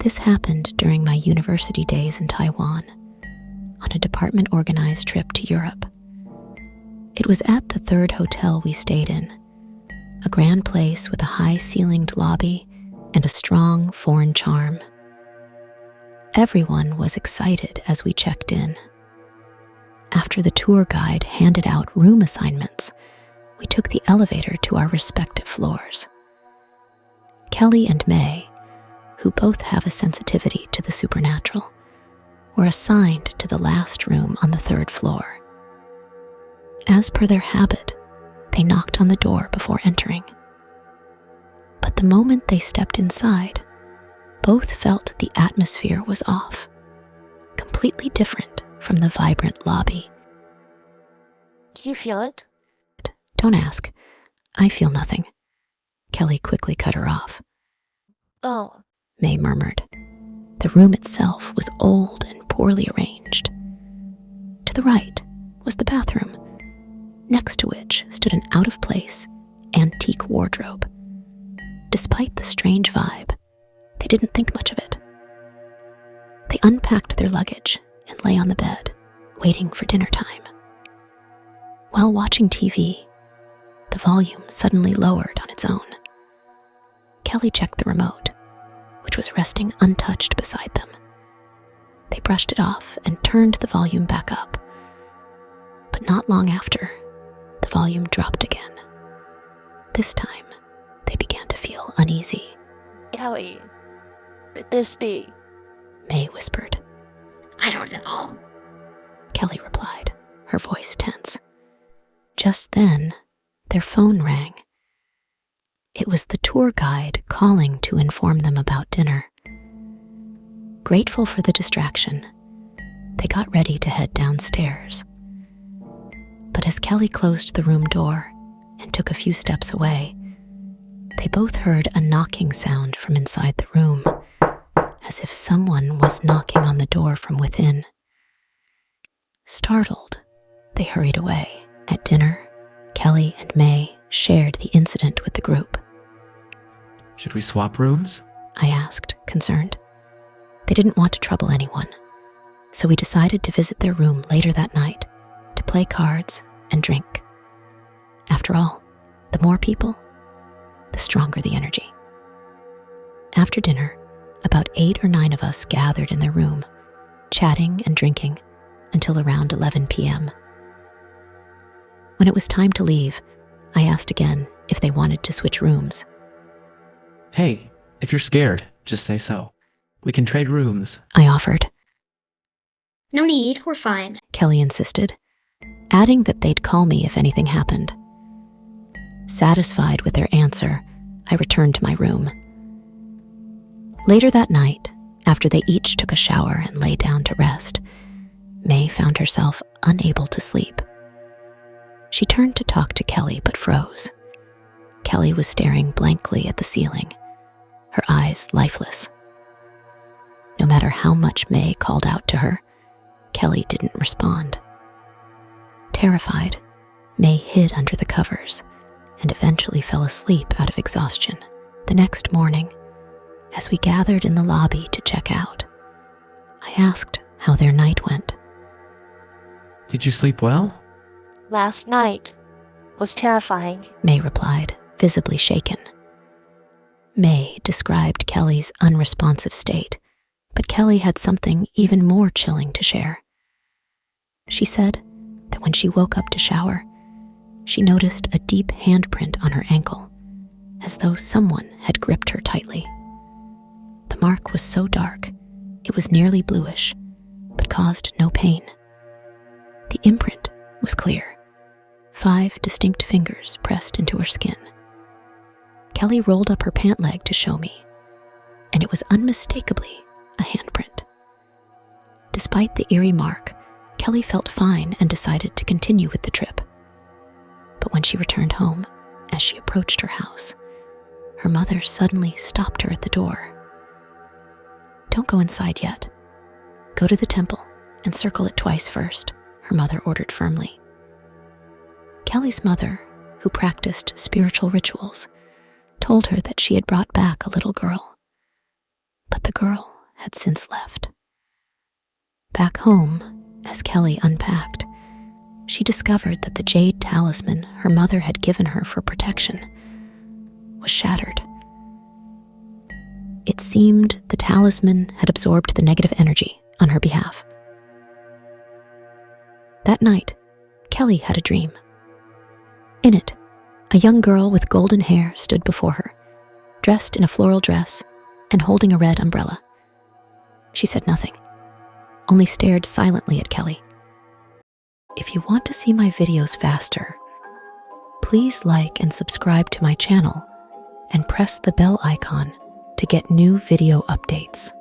This happened during my university days in Taiwan, on a department-organized trip to Europe. It was at the third hotel we stayed in, a grand place with a high-ceilinged lobby and a strong foreign charm. Everyone was excited as we checked in. After the tour guide handed out room assignments, we took the elevator to our respective floors. Kelly and May, who both have a sensitivity to the supernatural, were assigned to the last room on the third floor. As per their habit, they knocked on the door before entering. But the moment they stepped inside, both felt the atmosphere was off, completely different from the vibrant lobby. Did you feel it? Don't ask. I feel nothing. Kelly quickly cut her off. Oh, May murmured. The room itself was old and poorly arranged. To the right was the bathroom, next to which stood an out-of-place, antique wardrobe. Despite the strange vibe, they didn't think much of it. They unpacked their luggage and lay on the bed, waiting for dinner time. While watching TV, the volume suddenly lowered on its own. Kelly checked the remote, which was resting untouched beside them. They brushed it off and turned the volume back up. But not long after, the volume dropped again. This time, they began to feel uneasy. Kelly, could this be? May whispered. I don't know. Kelly replied, her voice tense. Just then, their phone rang. It was the tour guide calling to inform them about dinner. Grateful for the distraction, they got ready to head downstairs. But as Kelly closed the room door and took a few steps away, they both heard a knocking sound from inside the room, as if someone was knocking on the door from within. Startled, they hurried away. At dinner, Kelly and May shared the incident with the group. Should we swap rooms? I asked, concerned. They didn't want to trouble anyone, so we decided to visit their room later that night to play cards and drink. After all, the more people, the stronger the energy. After dinner, about 8 or 9 of us gathered in their room, chatting and drinking until around 11 p.m. When it was time to leave, I asked again if they wanted to switch rooms. Hey, if you're scared, just say so. We can trade rooms. I offered. No need, we're fine. Kelly insisted, adding that they'd call me if anything happened. Satisfied with their answer, I returned to my room. Later that night, after they each took a shower and lay down to rest, May found herself unable to sleep. She turned to talk to Kelly but froze. Kelly was staring blankly at the ceiling, her eyes lifeless. No matter how much May called out to her, Kelly didn't respond. Terrified, May hid under the covers and eventually fell asleep out of exhaustion. The next morning, as we gathered in the lobby to check out, I asked how their night went. Did you sleep well? Last night was terrifying. May replied, visibly shaken. May described Kelly's unresponsive state, but Kelly had something even more chilling to share. She said that when she woke up to shower, she noticed a deep handprint on her ankle, as though someone had gripped her tightly. The mark was so dark, it was nearly bluish, but caused no pain. The imprint was clear, 5 distinct fingers pressed into her skin. Kelly rolled up her pant leg to show me, and it was unmistakably a handprint. Despite the eerie mark, Kelly felt fine and decided to continue with the trip. But when she returned home, as she approached her house, her mother suddenly stopped her at the door. "Don't go inside yet. Go to the temple and circle it twice first," her mother ordered firmly. Kelly's mother, who practiced spiritual rituals, told her that she had brought back a little girl. But the girl had since left. Back home, as Kelly unpacked, she discovered that the jade talisman her mother had given her for protection was shattered. It seemed the talisman had absorbed the negative energy on her behalf. That night, Kelly had a dream. In it, a young girl with golden hair stood before her, dressed in a floral dress and holding a red umbrella. She said nothing, only stared silently at Kelly. If you want to see my videos faster, please like and subscribe to my channel and press the bell icon to get new video updates.